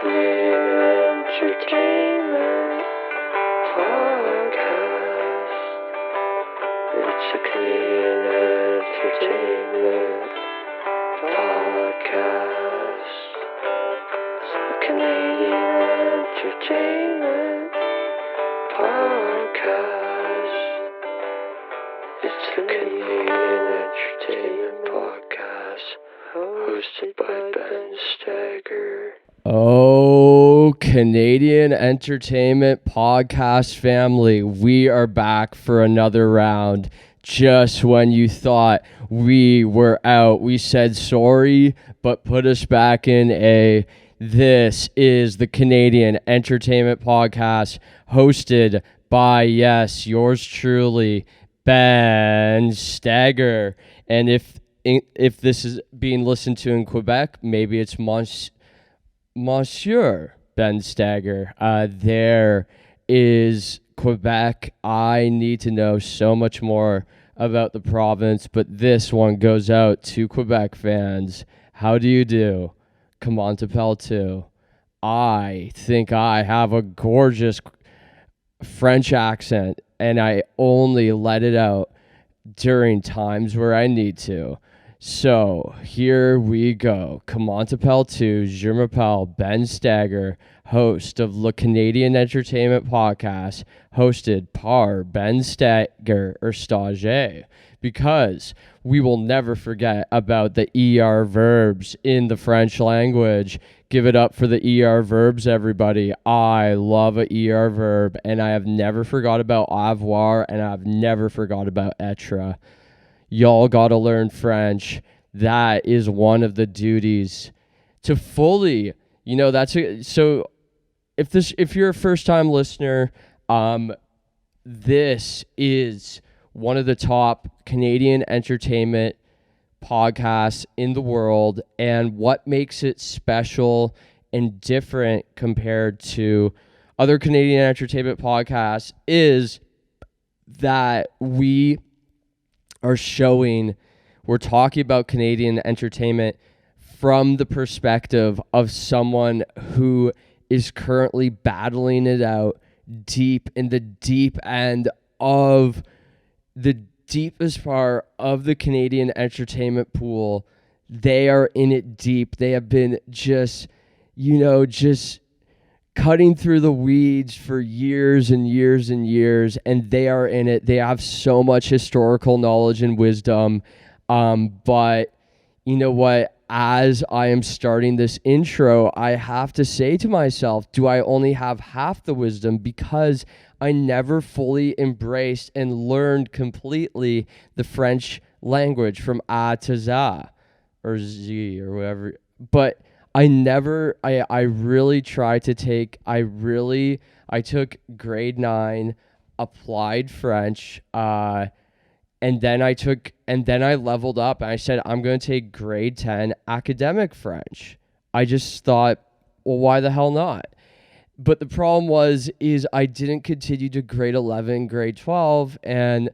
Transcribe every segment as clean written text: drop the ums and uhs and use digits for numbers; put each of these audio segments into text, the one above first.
Canadian Entertainment Podcast. It's a Canadian Entertainment Podcast. It's a Canadian Entertainment Podcast. It's a Canadian Entertainment Podcast, hosted by Ben Stagger. Oh, Canadian Entertainment Podcast family, we are back for another round. Just when you thought we were out, we said sorry, but put us back in A. This is the Canadian Entertainment Podcast, hosted by, yes, yours truly, Ben Stagger. And if this is being listened to in Quebec, maybe it's Monsieur Ben Stagger. There is Quebec. I need to know so much more about the province, but this one goes out to Quebec fans. How do you do? Comment t'appelles tu? I think I have a gorgeous French accent, and I only let it out during times where I need to. So here we go. Comment t'appelles tu? Je m'appelle Ben Stagger, host of Le Canadian Entertainment Podcast, hosted par Ben Stagger or Stage, because we will never forget about the ER verbs in the French language. Give it up for the ER verbs, everybody. I love a ER verb, and I have never forgot about avoir, and I've never forgot about être. Y'all gotta learn French. That is one of the duties to fully, so if you're a first time listener, this is one of the top Canadian entertainment podcasts in the world, and what makes it special and different compared to other Canadian entertainment podcasts is that we're talking about Canadian entertainment from the perspective of someone who is currently battling it out deep in the deep end of the deepest part of the Canadian entertainment pool. They are in it deep. They have been just cutting through the weeds for years and years and years, and they are in it. They have so much historical knowledge and wisdom. But you know what? As I am starting this intro, I have to say to myself, do I only have half the wisdom? Because I never fully embraced and learned completely the French language from A to Z or Z or whatever. But I really tried to take, I took grade 9 applied French, and then I leveled up and I said, I'm going to take grade 10 academic French. I just thought, well, why the hell not? But the problem is I didn't continue to grade 11, grade 12, and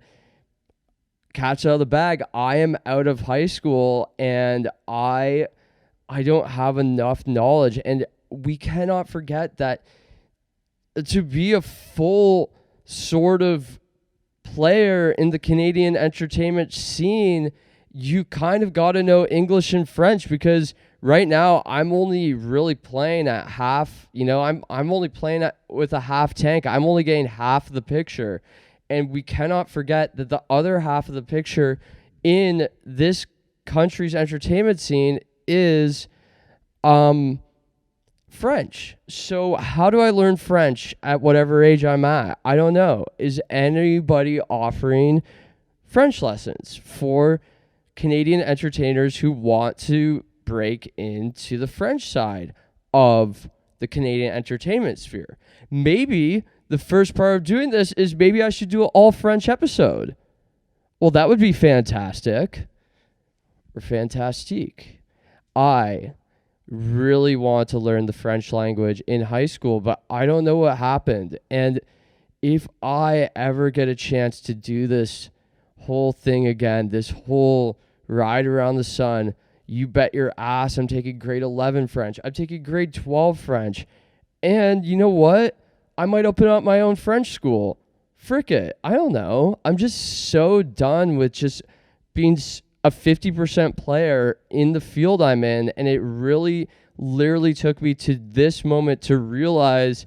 catch out of the bag. I am out of high school, and I don't have enough knowledge. And we cannot forget that to be a full sort of player in the Canadian entertainment scene, you kind of got to know English and French, because right now I'm only really playing at half, I'm only playing with a half tank. I'm only getting half the picture. And we cannot forget that the other half of the picture in this country's entertainment scene is French. So how do I learn French at whatever age I'm at? I don't know. Is anybody offering French lessons for Canadian entertainers who want to break into the French side of the Canadian entertainment sphere? Maybe the first part of doing this is maybe I should do an all French episode. Well, that would be fantastic. Or fantastique. I really want to learn the French language in high school, but I don't know what happened. And if I ever get a chance to do this whole thing again, this whole ride around the sun, you bet your ass I'm taking grade 11 French. I'm taking grade 12 French. And you know what? I might open up my own French school. Frick it. I don't know. I'm just so done with just being a 50% player in the field I'm in. And it really literally took me to this moment to realize,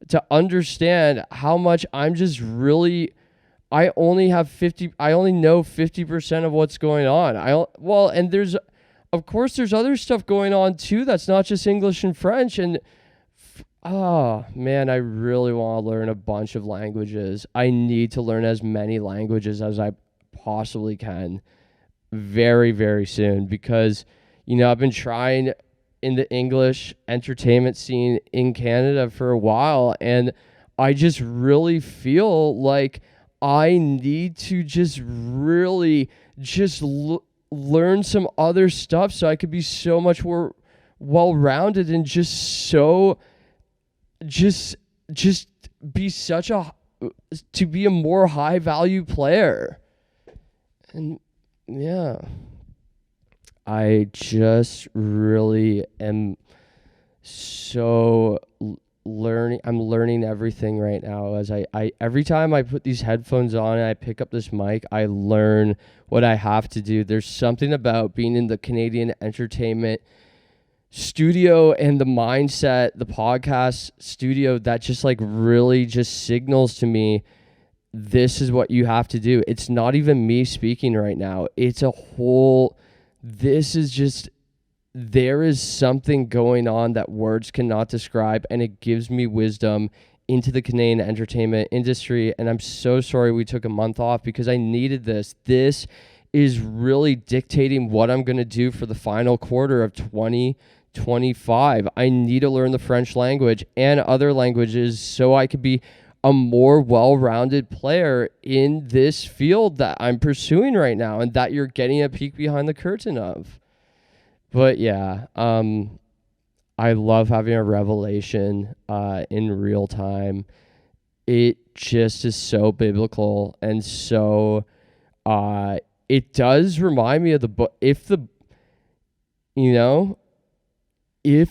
to understand how much I'm just really, I only know 50% of what's going on. And there's, of course, there's other stuff going on too. That's not just English and French. And oh man, I really want to learn a bunch of languages. I need to learn as many languages as I possibly can very, very soon, because, I've been trying in the English entertainment scene in Canada for a while, and I just really feel like I need to just really just learn some other stuff so I could be so much more well-rounded and just be to be a more high value player. And yeah, I just really am so learning. I'm learning everything right now as I every time I put these headphones on and I pick up this mic, I learn what I have to do. There's something about being in the Canadian entertainment studio and the mindset, the podcast studio, that just like really just signals to me, this is what you have to do. It's not even me speaking right now. It's a whole, this is just, there is something going on that words cannot describe, and it gives me wisdom into the Canadian entertainment industry. And I'm so sorry we took a month off, because I needed this. This is really dictating what I'm going to do for the final quarter of 2025. I need to learn the French language and other languages so I could be a more well-rounded player in this field that I'm pursuing right now, and that you're getting a peek behind the curtain of. But yeah, I love having a revelation in real time. It just is so biblical, and so it does remind me of the book. If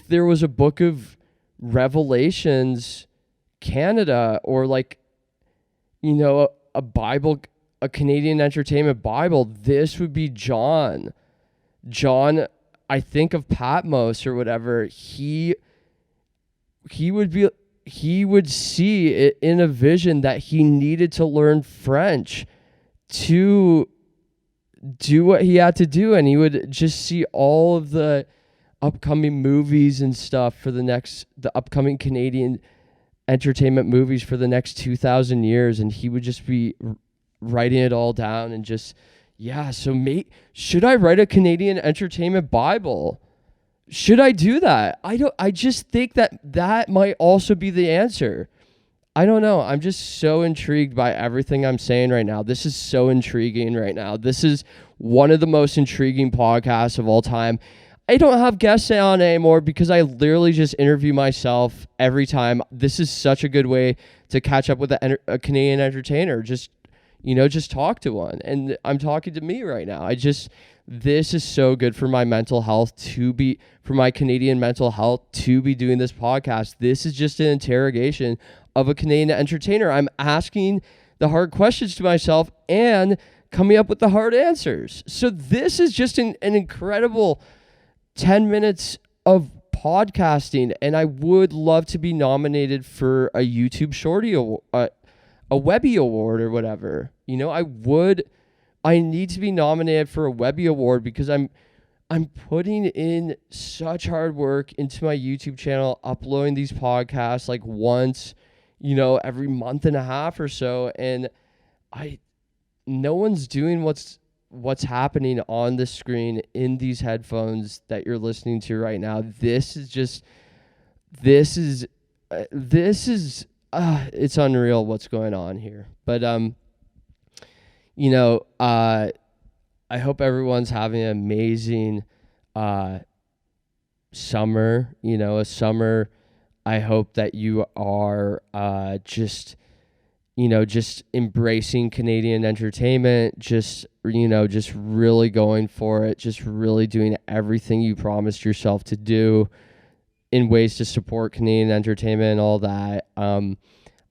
there was a book of Revelations Canada, or like, a Bible, a Canadian entertainment Bible, this would be John, I think of Patmos or whatever. He would see it in a vision that he needed to learn French to do what he had to do, and he would just see all of the upcoming movies and stuff for the upcoming Canadian entertainment movies for the next 2,000 years, and he would just be writing it all down. And just, yeah, so should I write a Canadian entertainment Bible? Should I do that? I just think that might also be the answer. I don't know. I'm just so intrigued by everything I'm saying right now. This is so intriguing right now. This is one of the most intriguing podcasts of all time. I don't have guests on anymore because I literally just interview myself every time. This is such a good way to catch up with a Canadian entertainer. Just talk to one. And I'm talking to me right now. This is so good for my mental health for my Canadian mental health to be doing this podcast. This is just an interrogation of a Canadian entertainer. I'm asking the hard questions to myself and coming up with the hard answers. So this is just an incredible 10 minutes of podcasting, and I would love to be nominated for a YouTube Shorty award, a Webby Award or whatever. I need to be nominated for a Webby Award because I'm putting in such hard work into my YouTube channel, uploading these podcasts like once, every month and a half or so, and no one's doing what's happening on the screen in these headphones that you're listening to right now. This is it's unreal what's going on here. But I hope everyone's having an amazing summer. A summer. I hope that you are just embracing Canadian entertainment, just just really going for it, just really doing everything you promised yourself to do in ways to support Canadian entertainment and all that.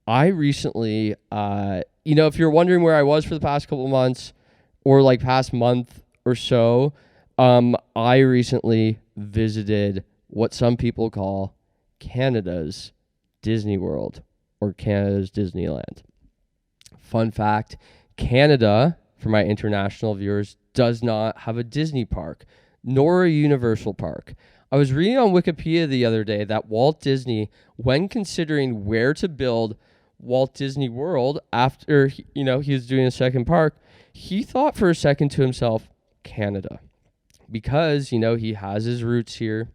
I recently, if you're wondering where I was for the past couple of months or like past month or so, I recently visited what some people call Canada's Disney World or Canada's Disneyland. Fun fact, Canada, for my international viewers, does not have a Disney park, nor a Universal Park. I was reading on Wikipedia the other day that Walt Disney, when considering where to build Walt Disney World after, he was doing a second park, he thought for a second to himself, Canada. Because, he has his roots here.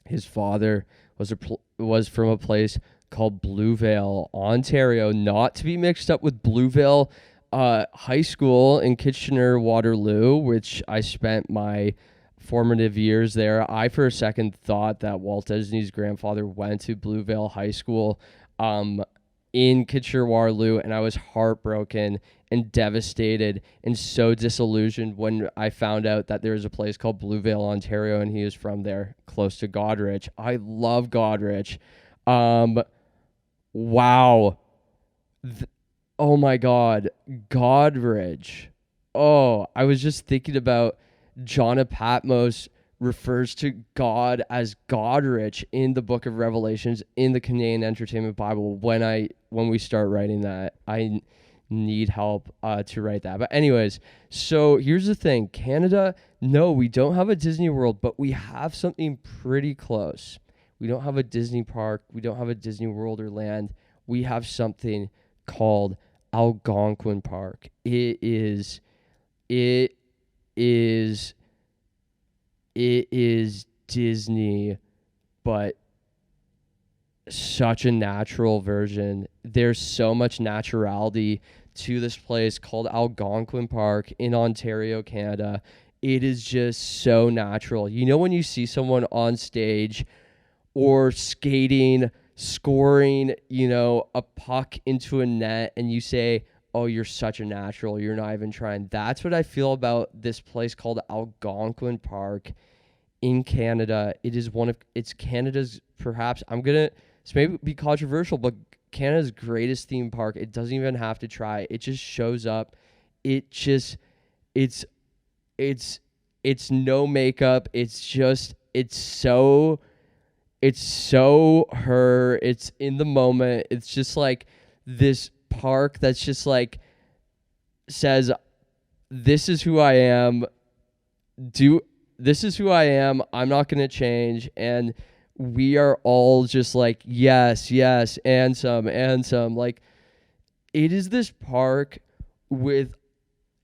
His father was from a place called Bluevale, Ontario, not to be mixed up with Bluevale High School in Kitchener-Waterloo, which I spent my formative years there. I, for a second, thought that Walt Disney's grandfather went to Bluevale High School in Kitchener-Waterloo, and I was heartbroken and devastated and so disillusioned when I found out that there was a place called Bluevale, Ontario, and he was from there, close to Goderich. I love Goderich. Wow. Oh my God. Godrich. Oh, I was just thinking about John of Patmos refers to God as Godrich in the book of Revelations in the Canadian Entertainment Bible. When we start writing that, I need help to write that. But anyways, so here's the thing. Canada, no, we don't have a Disney World, but we have something pretty close. We don't have a Disney park. We don't have a Disney World or land. We have something called Algonquin Park. It is Disney, but such a natural version. There's so much naturality to this place called Algonquin Park in Ontario, Canada. It is just so natural. When you see someone on stage or skating, scoring, a puck into a net, and you say, oh, you're such a natural, you're not even trying. That's what I feel about this place called Algonquin Park in Canada. It's Canada's, perhaps, this may be controversial, but Canada's greatest theme park. It doesn't even have to try. It just shows up. It's no makeup. It's so her. It's in the moment. It's just like this park that's just like says, this is who I am. This is who I am. I'm not going to change. And we are all just like, yes, and some. Like, it is this park with,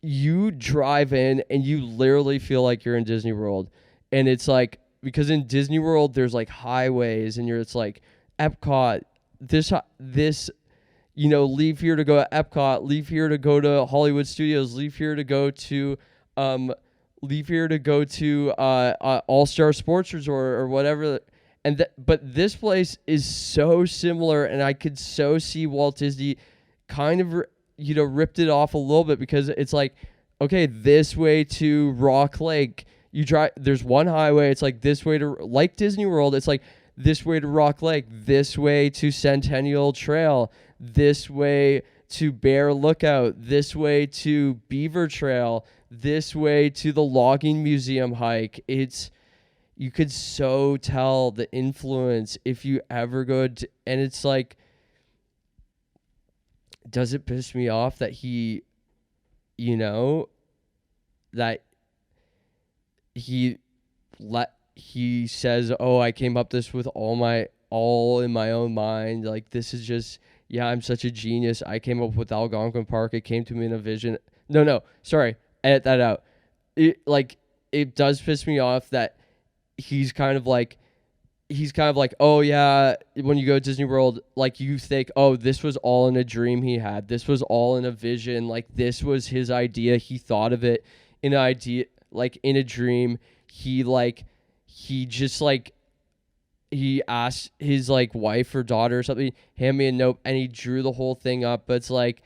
you drive in and you literally feel like you're in Disney World. And it's like, because in Disney World, there's like highways and it's like Epcot, leave here to go to Epcot, leave here to go to Hollywood Studios, leave here to go to All-Star Sports Resort or whatever. But this place is so similar, and I could so see Walt Disney kind of, ripped it off a little bit, because it's like, okay, this way to Rock Lake, there's one highway, it's like this way to, like Disney World, it's like this way to Rock Lake, this way to Centennial Trail, this way to Bear Lookout, this way to Beaver Trail, this way to the Logging Museum hike. You could so tell the influence if you ever go to, and it's like, does it piss me off that he says, oh, I came up this with all in my own mind. Like, this is just, yeah, I'm such a genius. I came up with Algonquin Park. It came to me in a vision. No, sorry. Edit that out. It does piss me off that he's kind of like, oh yeah, when you go to Disney World, like, you think, oh, this was all in a dream he had. This was all in a vision. Like, this was his idea. He thought of it in an idea, like in a dream. He asked his like wife or daughter or something, hand me a note, and he drew the whole thing up. But it's like,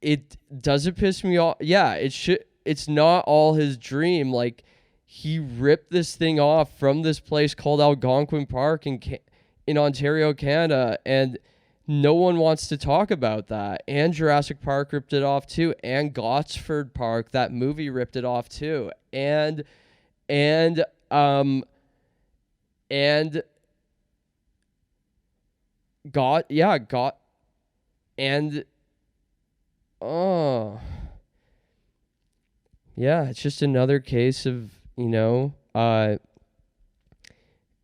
it doesn't piss me off. Yeah, it's not all his dream. Like, he ripped this thing off from this place called Algonquin Park in Ontario, Canada, and no one wants to talk about that. And Jurassic Park ripped it off too, and Gosford Park, that movie, ripped it off too. And and got and oh yeah, it's just another case of,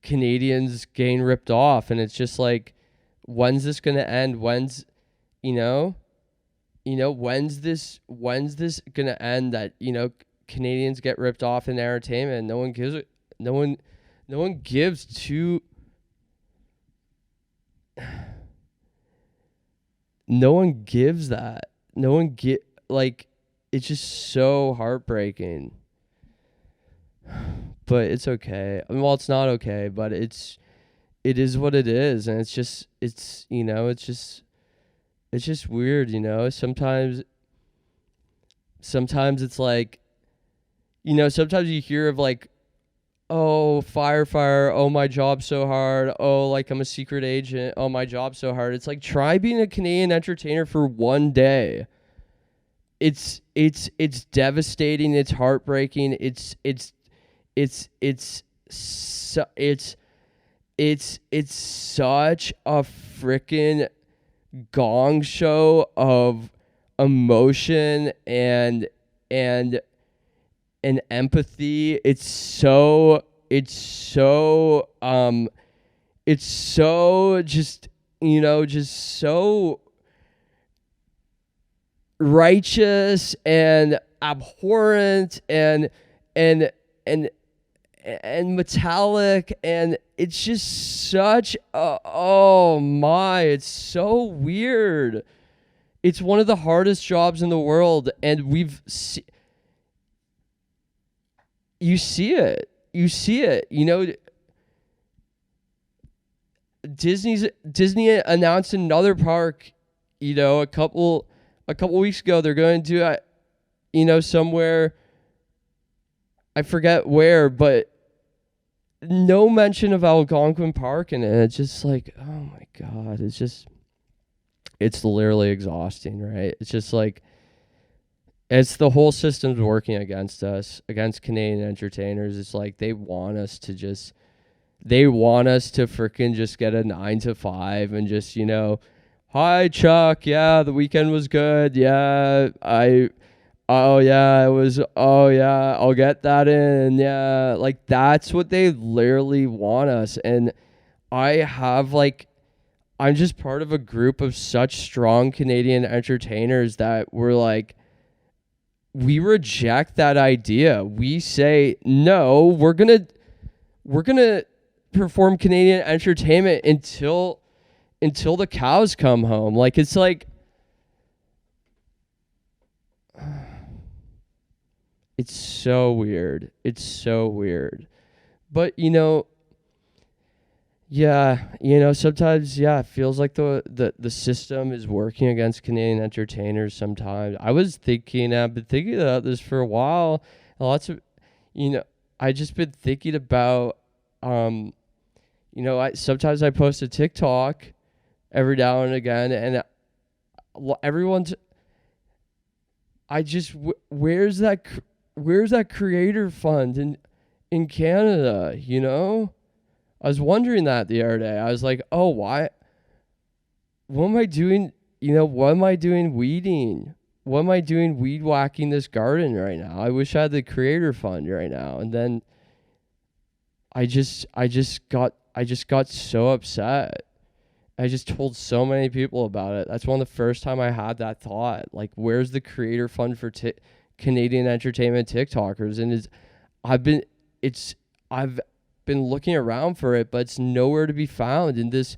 Canadians getting ripped off, and it's just like, when's this gonna end? You know, when's this gonna end? That Canadians get ripped off in entertainment. No one gives it. No one gives two. No one gives that. No one get like. It's just so heartbreaking. But it's okay. I mean, well, it's not okay, but it is what it is, and it's just weird. Sometimes it's like, sometimes you hear of like, oh, fire, oh, my job's so hard, oh, like, I'm a secret agent, oh, my job's so hard. It's like, try being a Canadian entertainer for one day. It's devastating, it's heartbreaking, it's such a freaking gong show of emotion and empathy. It's so just so righteous and abhorrent and metallic, and it's just such a, oh my, it's so weird. It's one of the hardest jobs in the world, and you see it. Disney announced another park, a couple weeks ago. They're going to somewhere, I forget where, but no mention of Algonquin Park in it. It's just like, oh my God, it's literally exhausting, right? It's just like, it's the whole system's working against us, against Canadian entertainers. It's like they want us to freaking just get a 9 to 5 and just, hi Chuck, yeah, the weekend was good. Yeah, oh yeah, it was, oh yeah, I'll get that in. Yeah, like that's what they literally want us. And I'm just part of a group of such strong Canadian entertainers that we're like, we reject that idea. We say, no, we're going to perform Canadian entertainment until the cows come home. Like, it's like, it's so weird. But, sometimes, it feels like the system is working against Canadian entertainers sometimes. I've been thinking about this for a while. Lots of, I just been thinking about, sometimes I post a TikTok every now and again, and where's that creator fund in Canada, I was wondering that the other day. I was like, oh, why? What am I doing? What am I doing weeding? What am I doing weed whacking this garden right now? I wish I had the creator fund right now. And then I just got so upset. I just told so many people about it. That's one of the first time I had that thought. Like, where's the creator fund for Canadian entertainment TikTokers? And I've been looking around for it, but it's nowhere to be found in this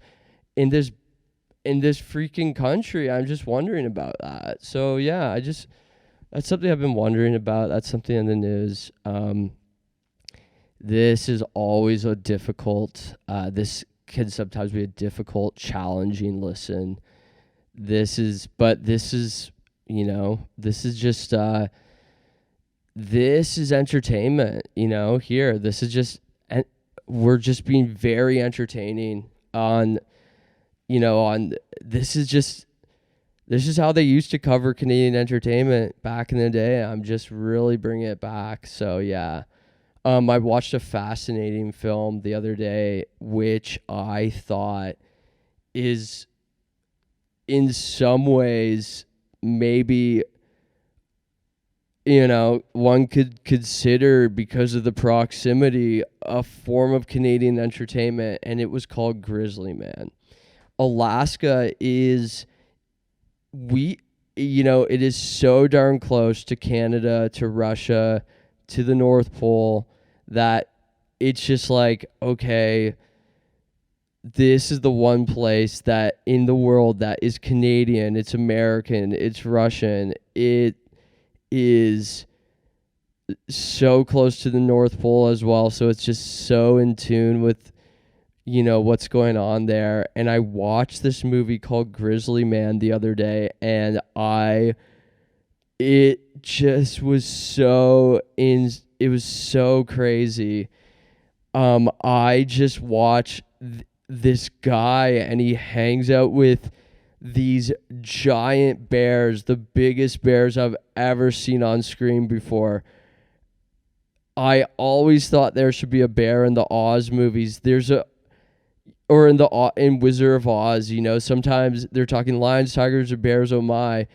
freaking country. I'm just wondering about that. So yeah, that's something I've been wondering about. That's something in the news. This is always a difficult, this can sometimes be a difficult, challenging listen. This is This is just this is entertainment, here. This is just we're just being very entertaining on this is how they used to cover Canadian entertainment back in the day. I'm just really bringing it back. So yeah. I watched a fascinating film the other day, which I thought is in some ways maybe one could consider, because of the proximity, a form of Canadian entertainment, and it was called Grizzly Man. Alaska is it is so darn close to Canada, to Russia, to the North Pole, that it's just like, okay, this is the one place that in the world that is Canadian, it's American, it's Russian, it is so close to the North Pole as well, so it's just so in tune with what's going on there. And I watched this movie called Grizzly Man the other day, and it just was it was so crazy. I just watched this guy, and he hangs out with these giant bears, the biggest bears I've ever seen on screen before. I always thought there should be a bear in the Oz movies. Or in Wizard of Oz, sometimes they're talking lions, tigers, or bears, oh my.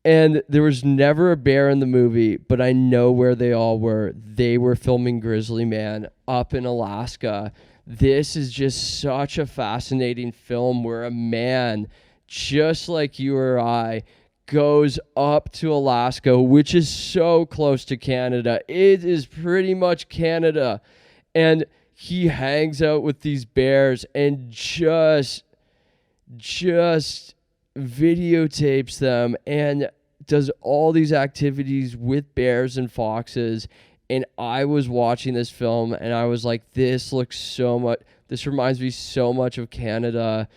And there was never a bear in the movie, but I know where they all were. They were filming Grizzly Man up in Alaska. This is just such a fascinating film where a man, just like you or I, goes up to Alaska, which is so close to Canada. It is pretty much Canada. And he hangs out with these bears and just videotapes them and does all these activities with bears and foxes. And I was watching this film and I was like, this reminds me so much of Canada.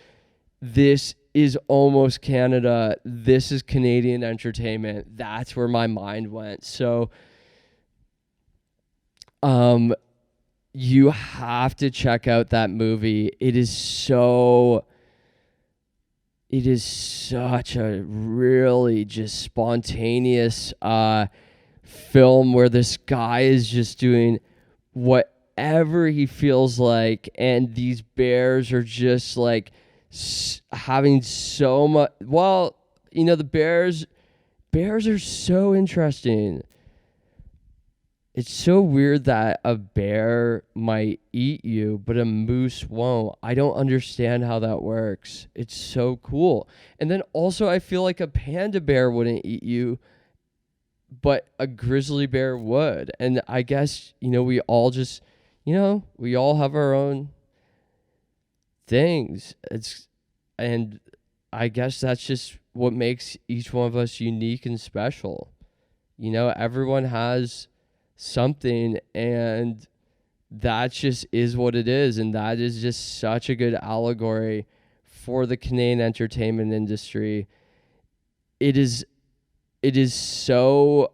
This is almost Canada. This is Canadian entertainment. That's where my mind went. So, you have to check out that movie. It is such a really just spontaneous film where this guy is just doing whatever he feels like, and these bears are just like having so much. Well, the bears are so interesting. It's so weird that a bear might eat you, but a moose won't. I don't understand how that works. It's so cool. And then also, I feel like a panda bear wouldn't eat you, but a grizzly bear would. And I guess, we all just, we all have our own things. And I guess that's just what makes each one of us unique and special. Everyone has something, and that just is what it is. And that is just such a good allegory for the Canadian entertainment industry. It is so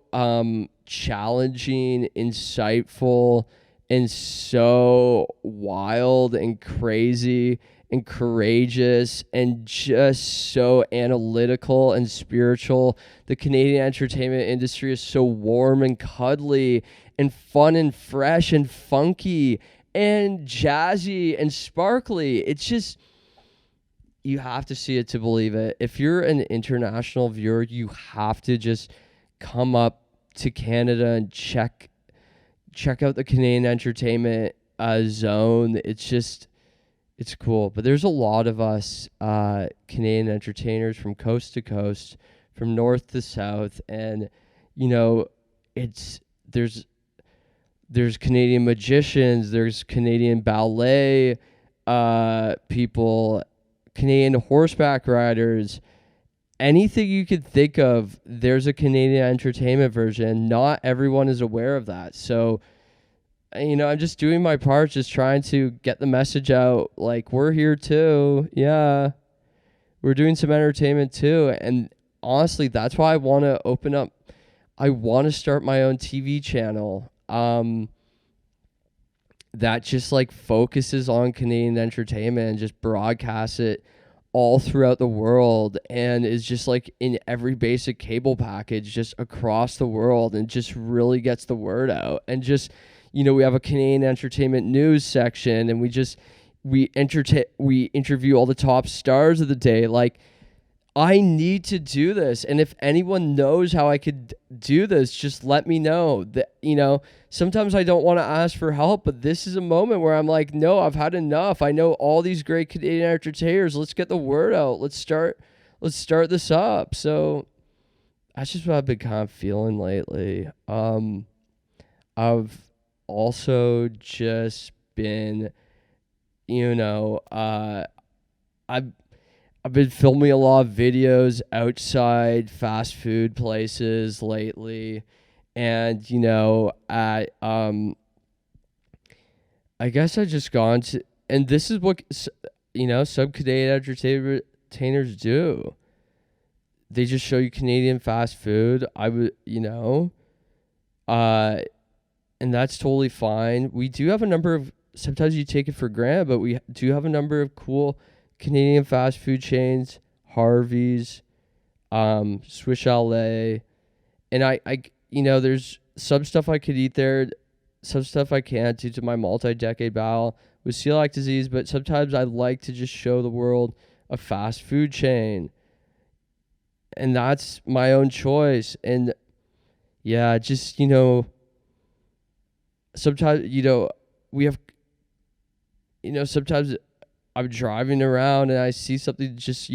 challenging, insightful, and so wild and crazy and courageous and just so analytical and spiritual. The Canadian entertainment industry is so warm and cuddly and fun and fresh and funky and jazzy and sparkly. It's just, you have to see it to believe it. If you're an international viewer, you have to just come up to Canada and check out the Canadian entertainment zone. It's cool. But there's a lot of us Canadian entertainers from coast to coast, from north to south, and there's Canadian magicians, there's Canadian ballet people, Canadian horseback riders. Anything you could think of, there's a Canadian entertainment version. Not everyone is aware of that. So, I'm just doing my part, just trying to get the message out. Like, we're here too. Yeah. We're doing some entertainment too. And honestly, that's why I want to open up. I want to start my own TV channel. That just like focuses on Canadian entertainment and just broadcasts it all throughout the world, and is just like in every basic cable package just across the world, and just really gets the word out. And just, we have a Canadian entertainment news section, and we interview all the top stars of the day. Like, I need to do this. And if anyone knows how I could do this, just let me know. That, sometimes I don't want to ask for help, but this is a moment where I'm like, no, I've had enough. I know all these great Canadian entertainers. Let's get the word out. Let's start this up. So that's just what I've been kind of feeling lately. I've also just been, I've been filming a lot of videos outside fast food places lately. And, I guess I just gone to, and this is what, some Canadian entertainers do. They just show you Canadian fast food. And that's totally fine. We do have a number of, sometimes you take it for granted, but we do have a number of cool Canadian fast food chains, Harvey's, Swiss Chalet, and I there's some stuff I could eat there, some stuff I can't due to my multi-decade battle with celiac disease, but sometimes I like to just show the world a fast food chain, and that's my own choice. And yeah, just, sometimes, we have, sometimes I'm driving around and I see something just,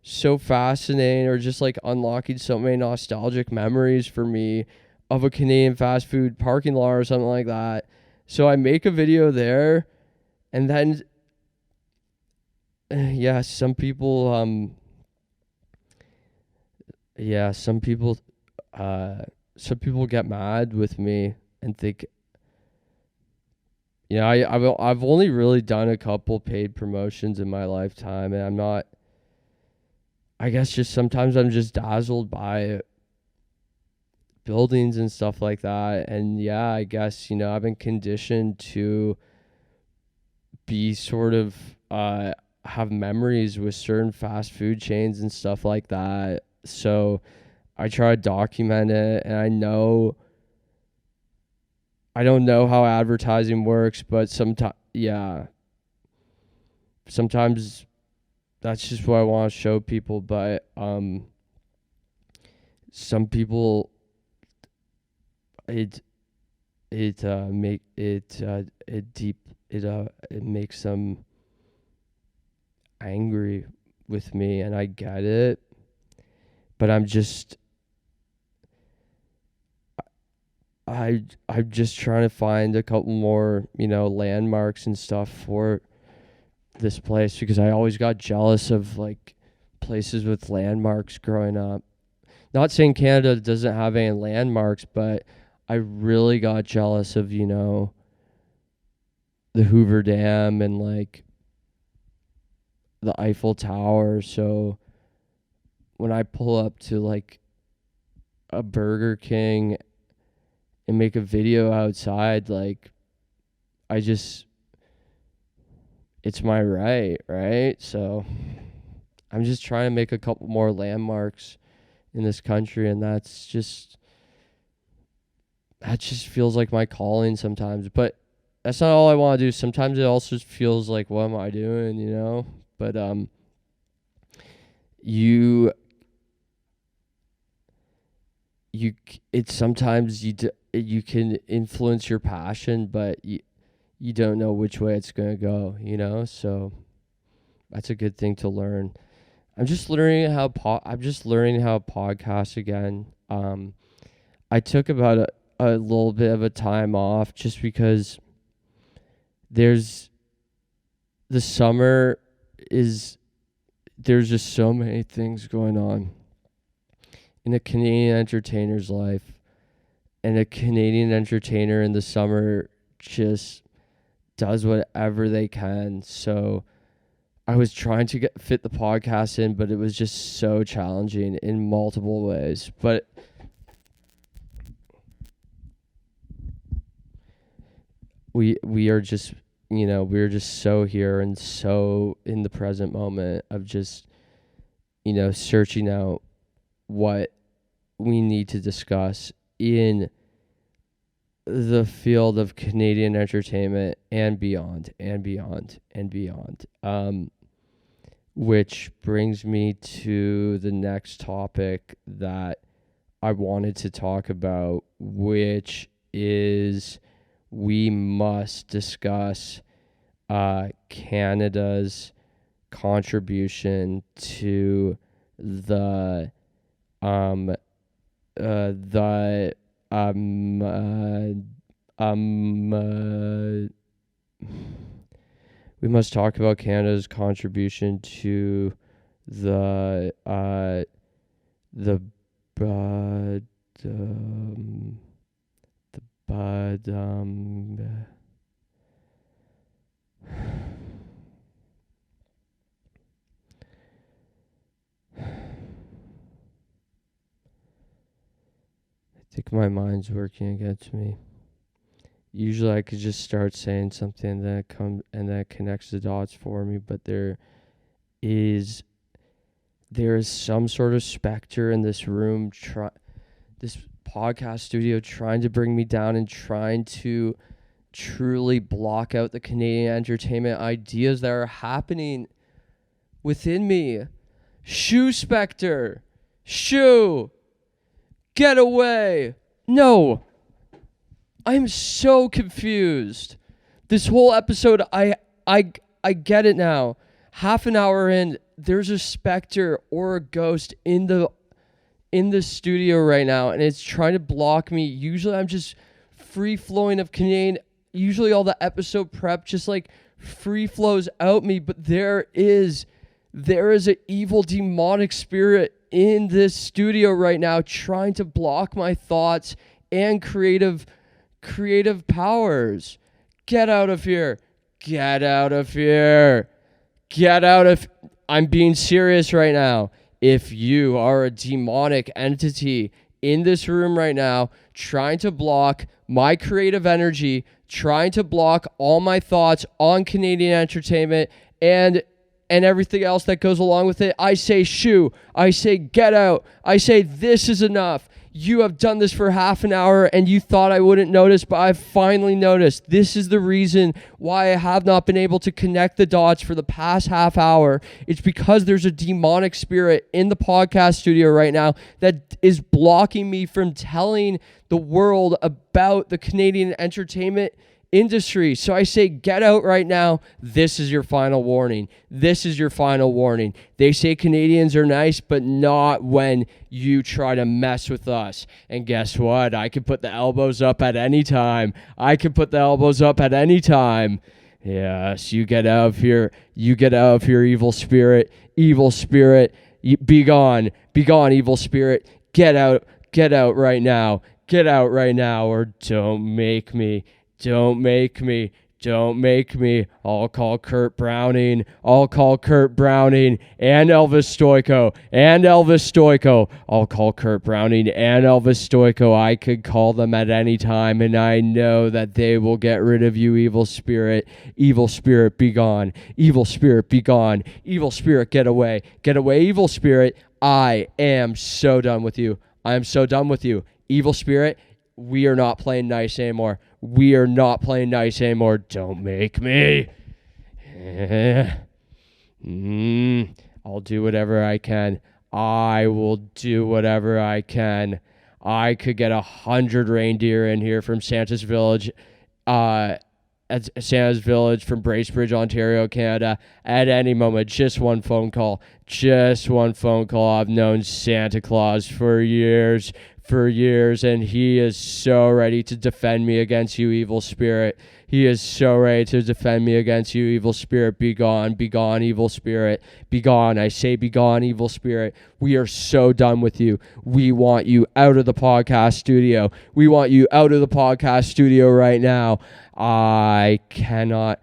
so fascinating, or just like unlocking so many nostalgic memories for me of a Canadian fast food parking lot or something like that. So I make a video there, and then, some people, some people get mad with me and think, I've only really done a couple paid promotions in my lifetime, and I'm not, I guess just sometimes I'm just dazzled by buildings and stuff like that. And yeah, I guess, I've been conditioned to be sort of, have memories with certain fast food chains and stuff like that. So I try to document it, and I don't know how advertising works, but sometimes that's just what I want to show people. But some people, it makes them angry with me, and I get it, but I'm just I'm just trying to find a couple more, landmarks and stuff for this place, because I always got jealous of like places with landmarks growing up. Not saying Canada doesn't have any landmarks, but I really got jealous of, the Hoover Dam and like the Eiffel Tower. So when I pull up to like a Burger King and make a video outside, like, it's my right? So I'm just trying to make a couple more landmarks in this country, and that just feels like my calling sometimes. But that's not all I want to do. Sometimes it also feels like, what am I doing, But it's sometimes you can influence your passion, but you don't know which way it's going to go, So that's a good thing to learn. I'm just learning how podcast again. I took about a little bit of a time off just because there's just so many things going on in a Canadian entertainer's life, and a Canadian entertainer in the summer just does whatever they can. So I was trying to fit the podcast in, but it was just so challenging in multiple ways. But we are just, we're just so here and so in the present moment of just, searching out what we need to discuss in the field of Canadian entertainment and beyond and beyond and beyond. Which brings me to the next topic that I wanted to talk about, which is we must discuss Canada's contribution to the we must talk about Canada's contribution to the I think my mind's working against me. Usually I could just start saying something that connects the dots for me, but there is some sort of specter in this room, this podcast studio, trying to bring me down and trying to truly block out the Canadian entertainment ideas that are happening within me. Shoo, specter! Shoo! Get away! No! I'm so confused. This whole episode, I get it now. Half an hour in, there's a specter or a ghost in the studio right now, and it's trying to block me. Usually I'm just free flowing of Canadian. Usually all the episode prep just like free flows out me, but there is an evil demonic spirit in this studio right now trying to block my thoughts and creative powers. Get out of here. Get out of here. Get out of... I'm being serious right now. If you are a demonic entity in this room right now, trying to block my creative energy, trying to block all my thoughts on Canadian entertainment and everything else that goes along with it, I say shoo. I say get out. I say this is enough. You have done this for half an hour and you thought I wouldn't notice, but I've finally noticed. This is the reason why I have not been able to connect the dots for the past half hour. It's because there's a demonic spirit in the podcast studio right now that is blocking me from telling the world about the Canadian entertainment industry. So I say get out right now. This is your final warning. This is your final warning. They say Canadians are nice, but not when you try to mess with us. And guess what? I can put the elbows up at any time. I can put the elbows up at any time. Yes, you get out of here. You get out of here, evil spirit. Evil spirit. Be gone. Be gone, evil spirit. Get out. Get out right now. Get out right now, or don't make me. Don't make me. Don't make me. I'll call Kurt Browning. I'll call Kurt Browning and Elvis Stoico. And Elvis Stoico. I'll call Kurt Browning and Elvis Stoico. I could call them at any time, and I know that they will get rid of you, evil spirit. Evil spirit, be gone. Evil spirit, be gone. Evil spirit, get away. Get away, evil spirit. I am so done with you. I am so done with you. Evil spirit, we are not playing nice anymore. We are not playing nice anymore. Don't make me. I'll do whatever I can. I will do whatever I can. I could get 100 reindeer in here from Santa's Village, from Bracebridge, Ontario, Canada, at any moment. Just one phone call. Just one phone call. I've known Santa Claus for years, and he is so ready to defend me against you, evil spirit. He is so ready to defend me against you, evil spirit. Be gone, evil spirit. Be gone. I say be gone, evil spirit. We are so done with you. We want you out of the podcast studio. We want you out of the podcast studio right now. I cannot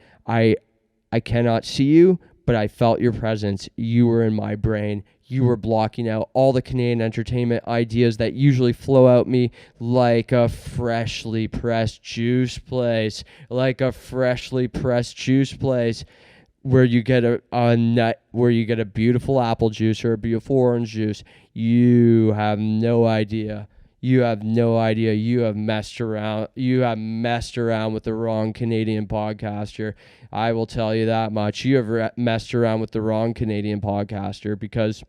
see you, but I felt your presence. You were in my brain. You were blocking out all the Canadian entertainment ideas that usually flow out me like a freshly pressed juice place, where you get a nut, where you get a beautiful apple juice or a beautiful orange juice. You have no idea. You have no idea. You have messed around. You have messed around with the wrong Canadian podcaster. I will tell you that much. You have messed around with the wrong Canadian podcaster, because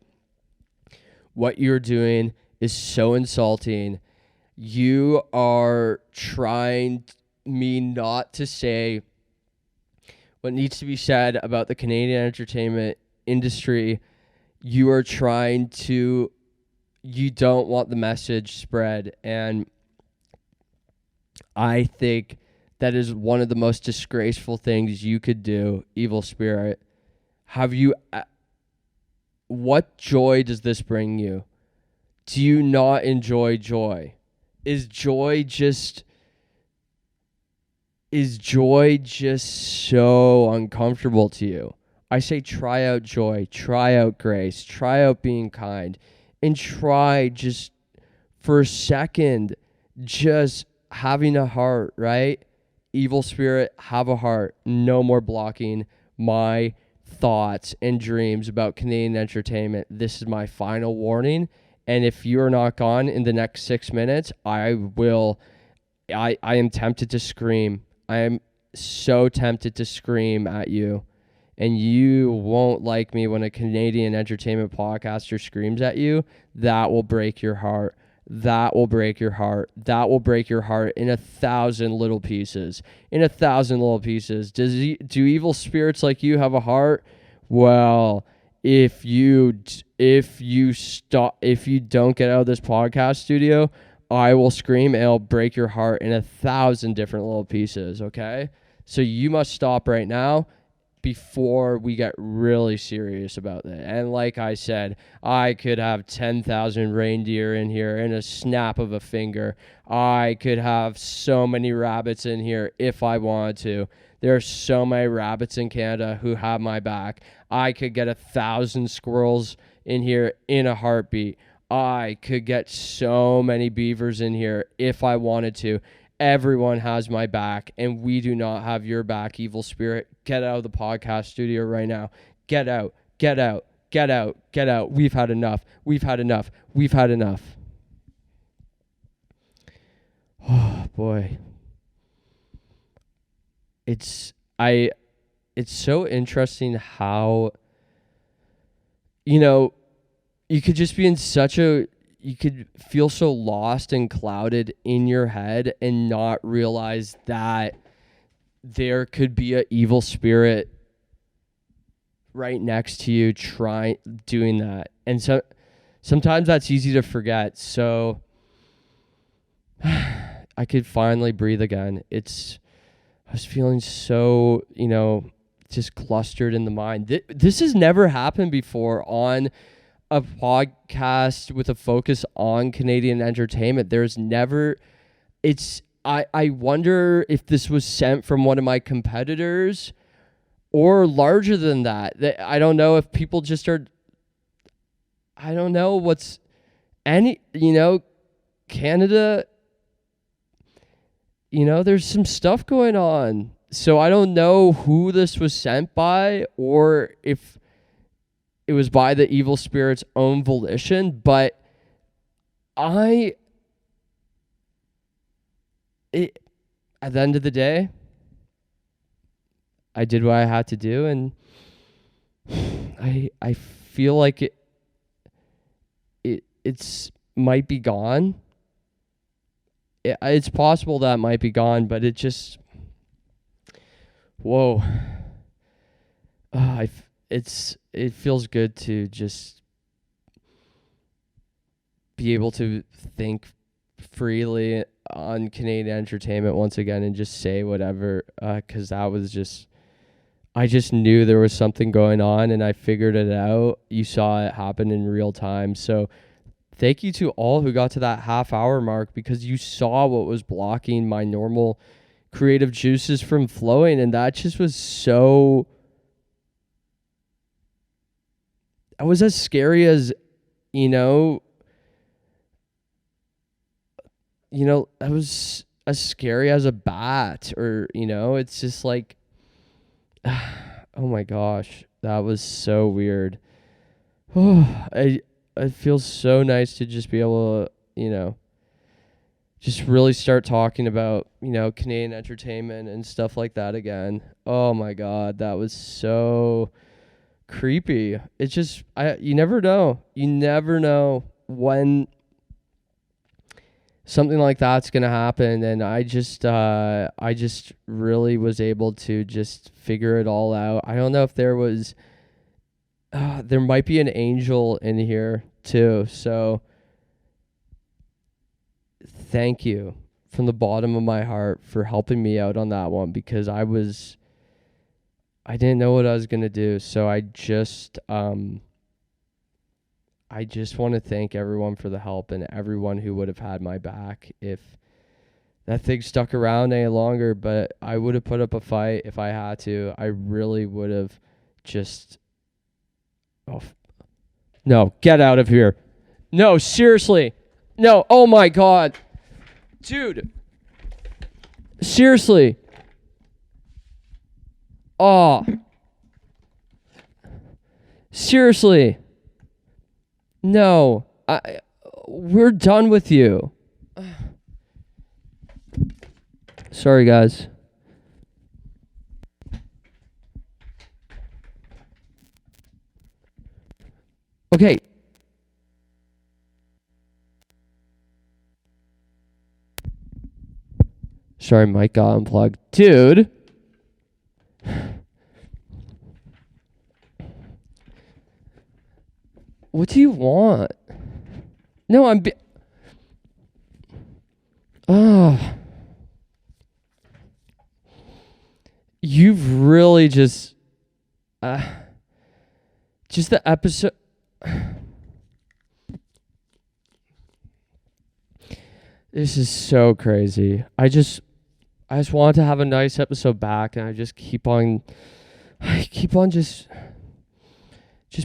what you're doing is so insulting. You are trying me not to say what needs to be said about the Canadian entertainment industry. You are trying to, you don't want the message spread. And I think that is one of the most disgraceful things you could do, Evil Spirit. What joy does this bring you? Do you not enjoy joy? Is joy just so uncomfortable to you? I say try out joy, try out grace, try out being kind, and try just for a second just having a heart, right? Evil Spirit, have a heart. No more blocking my thoughts and dreams about Canadian entertainment. This is my final warning. And if you're not gone in the next 6 minutes, I am tempted to scream. I am so tempted to scream at you. And you won't like me when a Canadian entertainment podcaster screams at you. That will break your heart. That will break your heart. That will break your heart in 1,000 little pieces. In 1,000 little pieces. Do evil spirits like you have a heart? Well, if you don't get out of this podcast studio, I will scream and it'll break your heart in 1,000 different little pieces. Okay, so you must stop right now before we get really serious about that. And like I said, I could have 10,000 reindeer in here in a snap of a finger. I could have so many rabbits in here if I wanted to. There are so many rabbits in Canada who have my back. I could get 1,000 squirrels in here in a heartbeat. I could get so many beavers in here if I wanted to. Everyone has my back, and we do not have your back, Evil Spirit. Get out of the podcast studio right now. Get out, get out, get out, get out. We've had enough. We've had enough. We've had enough. Oh, boy. It's so interesting how, you could just be in you could feel so lost and clouded in your head and not realize that there could be an evil spirit right next to you doing that. And so sometimes that's easy to forget. So I could finally breathe again. I was feeling so, just clustered in the mind. This has never happened before on a podcast with a focus on Canadian entertainment. There's never, I wonder if this was sent from one of my competitors or larger than that. I don't know if people just are, I don't know what's Canada, there's some stuff going on. So I don't know who this was sent by or if it was by the evil spirit's own volition, but at the end of the day, I did what I had to do, and I feel like it's might be gone. It's possible that it might be gone, but it just, whoa. It feels good to just be able to think freely on Canadian entertainment once again and just say whatever, because that was just, I just knew there was something going on and I figured it out. You saw it happen in real time. So thank you to all who got to that half-hour mark, because you saw what was blocking my normal creative juices from flowing, and that just was so that was as scary as, you know, that was as scary as a bat, or, it's just like, oh my gosh, that was so weird. It feels so nice to just be able to, just really start talking about, Canadian entertainment and stuff like that again. Oh my God, that was so creepy. It's just, you never know. You never know when something like that's going to happen. And I just really was able to just figure it all out. I don't know if there might be an angel in here too. So thank you from the bottom of my heart for helping me out on that one, because I didn't know what I was going to do. So I just want to thank everyone for the help, and everyone who would have had my back if that thing stuck around any longer. But I would have put up a fight if I had to. I really would have just... Oh, no, get out of here. No, seriously. No, oh my God. Dude. Seriously. Oh. Seriously. No. We're done with you. Sorry, guys. Okay. Sorry, Mike got unplugged. Dude. What do you want? No, you've really just the episode. This is so crazy. I just wanted to have a nice episode back, and I just keep on just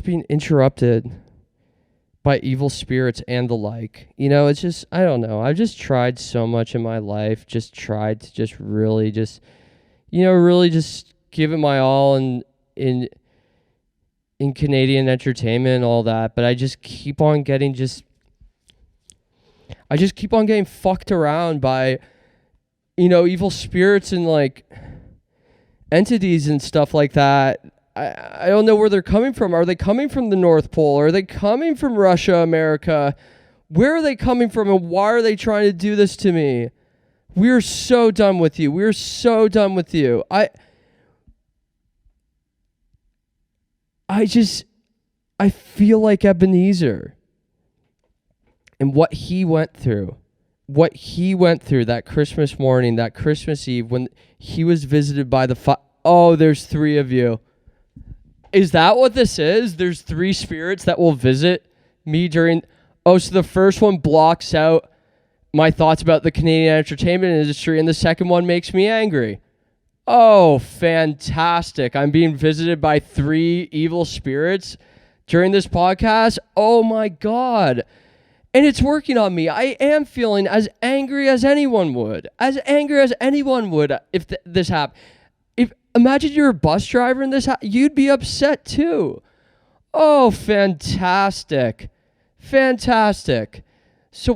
being interrupted by evil spirits and the like. It's just, I don't know. I've just tried so much in my life, just tried to just really just, really just give it my all in Canadian entertainment and all that. But I just keep on getting fucked around by, evil spirits and like entities and stuff like that. I don't know where they're coming from. Are they coming from the North Pole? Are they coming from Russia, America? Where are they coming from, and why are they trying to do this to me? We're so done with you. We're so done with you. I feel like Ebenezer and what he went through that Christmas morning, that Christmas Eve, when he was visited by oh, there's 3 of you. Is that what this is? There's 3 spirits that will visit me during... Oh, so the first one blocks out my thoughts about the Canadian entertainment industry, and the second one makes me angry. Oh, fantastic. I'm being visited by 3 evil spirits during this podcast. Oh my God. And it's working on me. I am feeling as angry as anyone would. As angry as anyone would if this happened. Imagine you're a bus driver and you'd be upset too. Oh, fantastic. Fantastic. So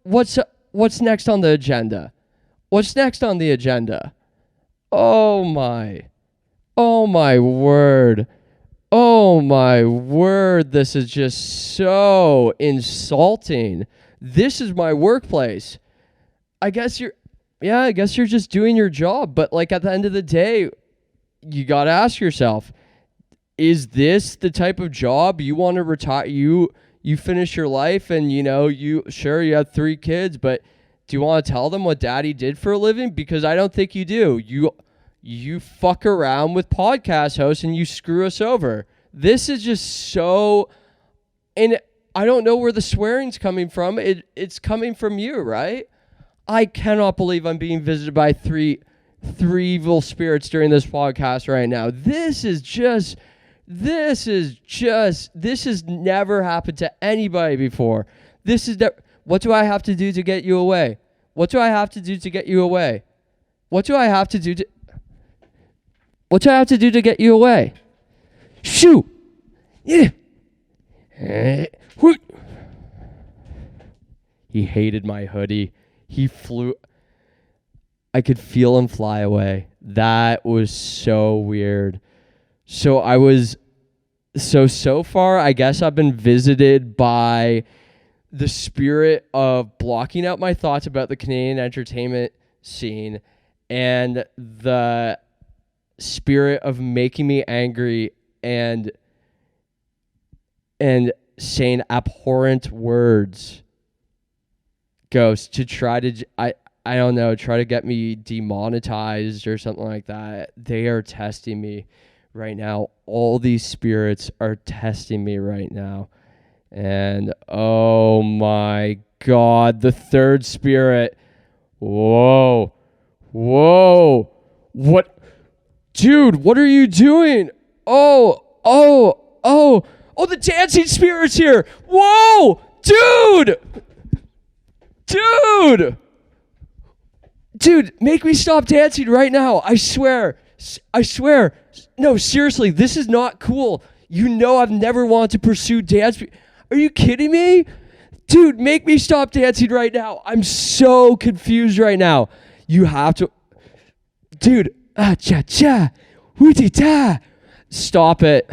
what's next on the agenda? What's next on the agenda? Oh my word. Oh my word. This is just so insulting. This is my workplace. I guess you're just doing your job, but like at the end of the day, you got to ask yourself, is this the type of job you want to retire? You finish your life and you have 3 kids, but do you want to tell them what daddy did for a living? Because I don't think you do. You fuck around with podcast hosts and you screw us over. This is just so, and I don't know where the swearing's coming from. It's coming from you, right? I cannot believe I'm being visited by three evil spirits during this podcast right now. This is just This has never happened to anybody before. What do I have to do to get you away? What do I have to do to get you away? What do I have to do to get you away? Shoo! Yeah. He hated my hoodie. He flew. I could feel him fly away. That was so weird. So far, I guess I've been visited by the spirit of blocking out my thoughts about the Canadian entertainment scene and the spirit of making me angry and saying abhorrent words. Ghost to try to, I don't know, try to get me demonetized or something like that. They are testing me right now. All these spirits are testing me right now. And oh my God, the third spirit. Whoa. What? Dude, what are you doing? Oh, the dancing spirit's here. Whoa, dude, make me stop dancing right now. I swear. No, seriously, this is not cool. You know I've never wanted to pursue dance. Are you kidding me? Dude, make me stop dancing right now. I'm so confused right now. You have to. Dude, cha-cha, woo-ti-ta. Stop it.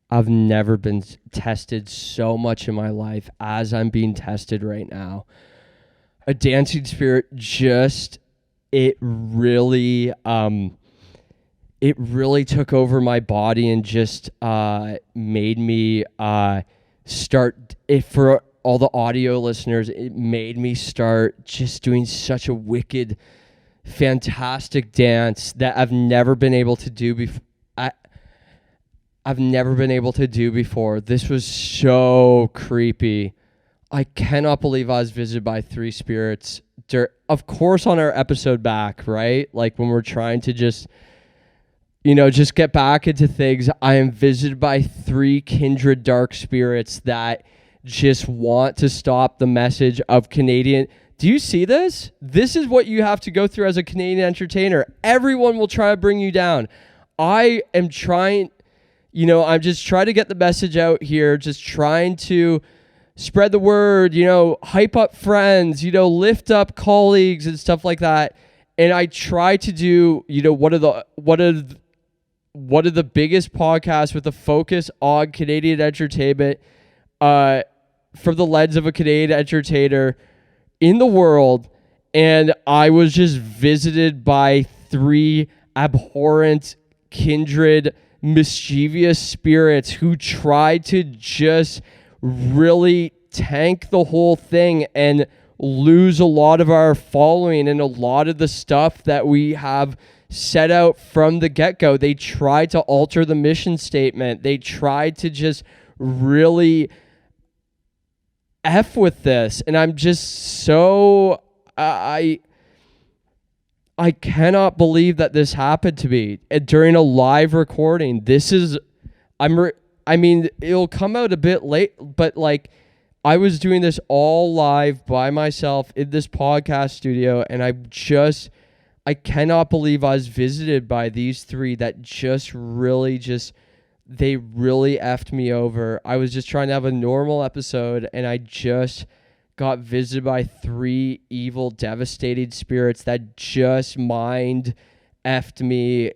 I've never been tested so much in my life as I'm being tested right now. A dancing spirit it really took over my body and just made me start it. For all the audio listeners, it made me start just doing such a wicked, fantastic dance that I've never been able to do before. I've never been able to do before. This was so creepy. I cannot believe I was visited by 3 spirits. Of course, on our episode back, right? Like when we're trying to just get back into things, I am visited by 3 kindred dark spirits that just want to stop the message of Canadian. Do you see this? This is what you have to go through as a Canadian entertainer. Everyone will try to bring you down. I am trying, I'm just trying to get the message out here, just trying to spread the word, hype up friends, lift up colleagues and stuff like that. And I try to do, one of the biggest podcasts with a focus on Canadian entertainment, from the lens of a Canadian entertainer in the world. And I was just visited by 3 abhorrent, kindred, mischievous spirits who tried to just really tank the whole thing and lose a lot of our following and a lot of the stuff that we have set out from the get-go. They tried to alter the mission statement. They tried to just really F with this. And I'm just so... I cannot believe that this happened to me during a live recording. It'll come out a bit late, but I was doing this all live by myself in this podcast studio, and I cannot believe I was visited by these 3 that they really effed me over. I was just trying to have a normal episode, and I just got visited by 3 evil, devastating spirits that just mind effed me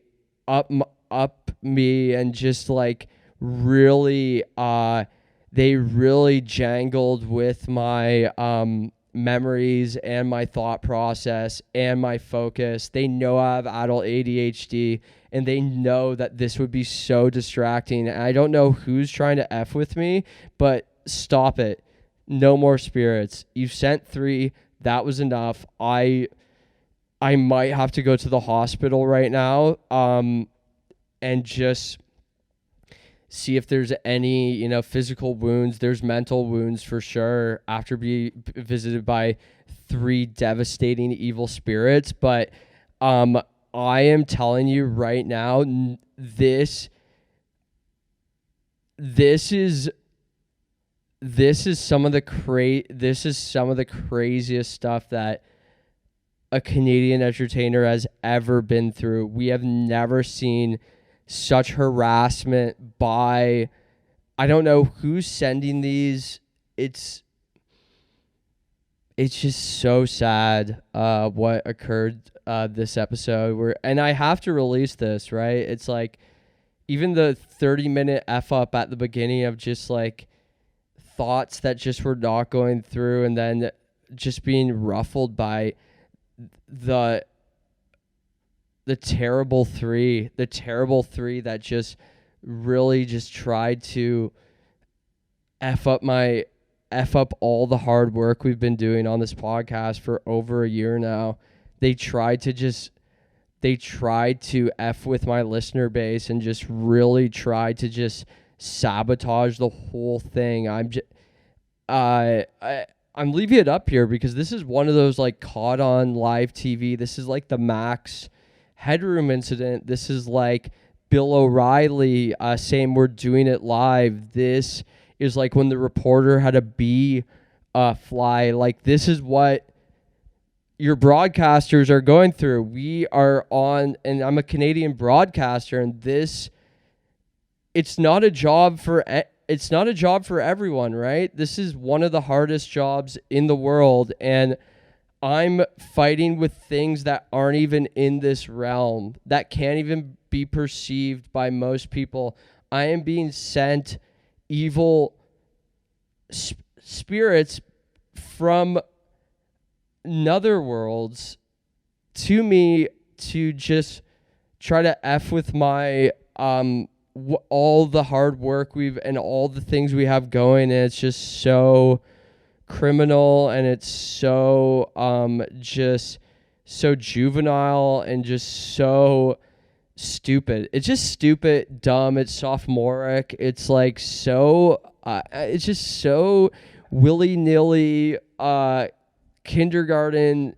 up me and just really they really jangled with my memories and my thought process and my focus. They know I have adult ADHD, and they know that this would be so distracting. And I don't know who's trying to F with me, but stop it. No more spirits. You've sent 3. That was enough. I might have to go to the hospital right now and just see if there's any, physical wounds. There's mental wounds for sure after being visited by 3 devastating evil spirits. But I am telling you right now, this is some of the craziest stuff that a Canadian entertainer has ever been through. We have never seen such harassment by, I don't know who's sending these. It's just so sad what occurred this episode. And I have to release this, right? It's like even the 30-minute F up at the beginning of just like thoughts that just were not going through, and then just being ruffled by the terrible three that just really just tried to F up all the hard work we've been doing on this podcast for over a year now. They tried to F with my listener base and just really tried to just sabotage the whole thing. I'm leaving it up here because this is one of those like caught on live TV. This is like the Max Headroom incident. This is like Bill O'Reilly saying we're doing it live. This is like when the reporter had a bee fly. Like, this is what your broadcasters are going through. We are on, and I'm a Canadian broadcaster, and it's not a job for everyone, right? This is one of the hardest jobs in the world, and I'm fighting with things that aren't even in this realm, that can't even be perceived by most people. I am being sent evil spirits from netherworlds to me to just try to F with my all the hard work and all the things we have going, and it's just so criminal, and it's so just so juvenile and just so stupid. It's just stupid, dumb, it's sophomoric. It's like so it's just so willy-nilly kindergarten,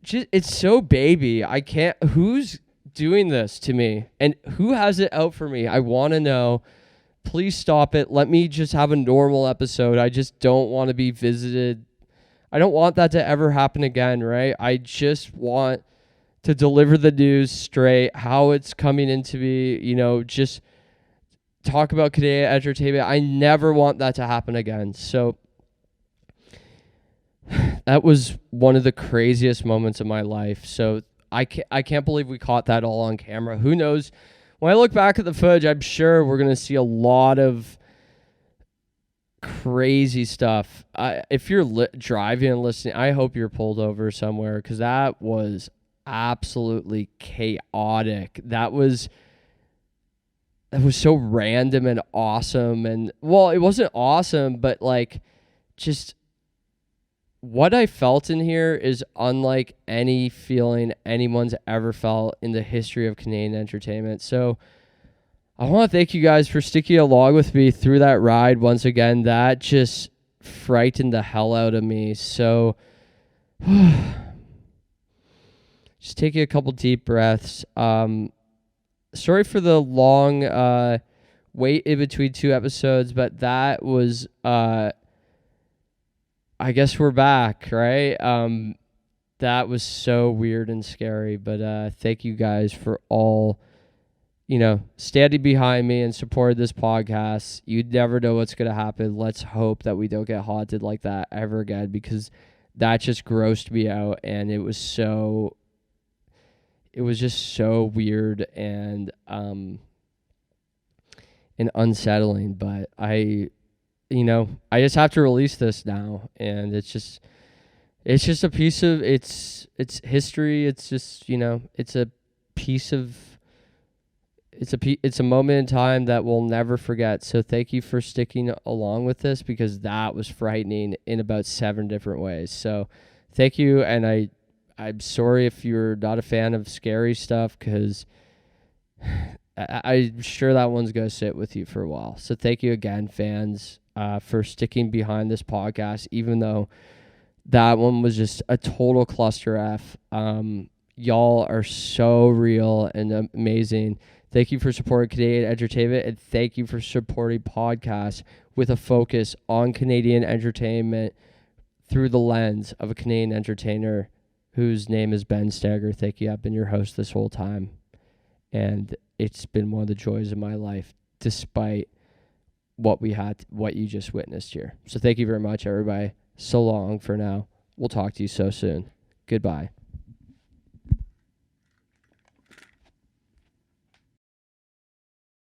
it's so baby. Who's doing this to me, and who has it out for me? I want to know. Please stop it. Let me just have a normal episode. I just don't want to be visited. I don't want that to ever happen again, right? I just want to deliver the news straight, how it's coming into me, just talk about Canadian entertainment. I never want that to happen again. So that was one of the craziest moments of my life. So I can't believe we caught that all on camera. Who knows? When I look back at the footage, I'm sure we're going to see a lot of crazy stuff. If you're driving and listening, I hope you're pulled over somewhere, because that was absolutely chaotic. That was so random and awesome. And, well, it wasn't awesome, but like just what I felt in here is unlike any feeling anyone's ever felt in the history of Canadian entertainment. So I want to thank you guys for sticking along with me through that ride. Once again, that just frightened the hell out of me. So just taking a couple deep breaths. Sorry for the long wait in between 2 episodes, but that was I guess we're back, right? That was so weird and scary, but thank you guys for all, standing behind me and supporting this podcast. You never know what's going to happen. Let's hope that we don't get haunted like that ever again, because that just grossed me out, and it was just so weird and unsettling. But I just have to release this now, and it's just a piece of it's history. It's just, it's a moment in time that we'll never forget. So thank you for sticking along with this, because that was frightening in about 7 different ways. So thank you, and I'm sorry if you're not a fan of scary stuff, because I'm sure that one's going to sit with you for a while. So thank you again, fans, for sticking behind this podcast, even though that one was just a total cluster F. Y'all are so real and amazing. Thank you for supporting Canadian entertainment, and thank you for supporting podcasts with a focus on Canadian entertainment through the lens of a Canadian entertainer whose name is Ben Stagger. Thank you. I've been your host this whole time, and it's been one of the joys of my life, despite what you just witnessed here. So thank you very much, everybody. So long for now. We'll talk to you so soon. Goodbye.